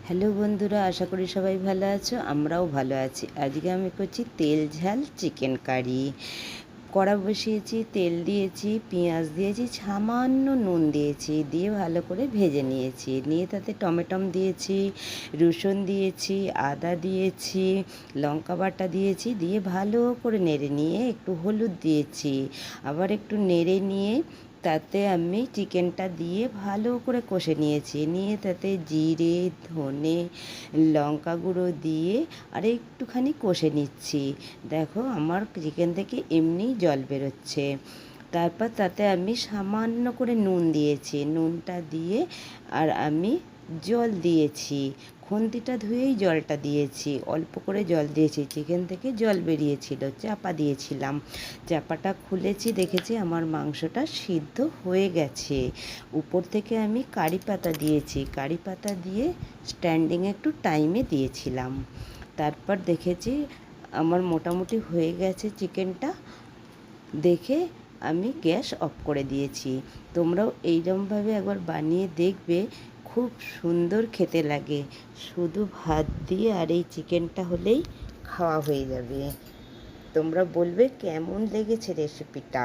Hello বন্ধুরা, আশা করি সবাই ভালো আছো। আমরাও ভালো আছি। আজকে আমি করছি তেল ঝাল চিকেন কারি। কড়া বসিয়েছি, তেল দিয়েছি, পেঁয়াজ দিয়েছি, সামান্য নুন দিয়েছি, দিয়ে ভালো করে ভেজে নিয়েছি। নিয়ে তাতে টমেটম দিয়েছি, রসুন দিয়েছি, আদা দিয়েছি, লঙ্কা বাটা দিয়েছি, দিয়ে ভালো করে নেড়ে নিয়ে একটু হলুদ দিয়েছি। আবার একটু নেড়ে নিয়ে তাতে আমি চিকেনটা দিয়ে ভালো করে কষে নিয়েছি। নিয়ে তাতে জিরে, ধনে, লঙ্কা গুঁড়ো দিয়ে আর একটুখানি কষে নিচ্ছি। দেখো আমার চিকেন থেকে এমনি জল বেরোচ্ছে। তারপর তাতে আমি সামান্য করে নুন দিয়েছি। নুনটা দিয়ে আর আমি জল দিয়েছি। খুন্তিটা ধুয়েই জলটা দিয়েছি, অল্প করে জল দিয়েছি। চিকেন থেকে জল বেরিয়েছিল, চাপা দিয়েছিলাম। চাপাটা খুলেছি, দেখেছি আমার মাংসটা সিদ্ধ হয়ে গেছে। উপর থেকে আমি কারি পাতা দিয়েছি, কারি পাতা দিয়ে স্ট্যান্ডিং একটু টাইমে দিয়েছিলাম। তারপর দেখেছি আমার মোটামুটি হয়ে গেছে চিকেনটা। দেখে আমি গ্যাস অফ করে দিয়েছি। তোমরাও এইরকমভাবে একবার বানিয়ে দেখবে, খুব সুন্দর খেতে লাগে। শুধু ভাত দিয়ে আর এই চিকেনটা হলেই খাওয়া হয়ে যাবে। তোমরা বলবে কেমন লেগেছে রেসিপিটা।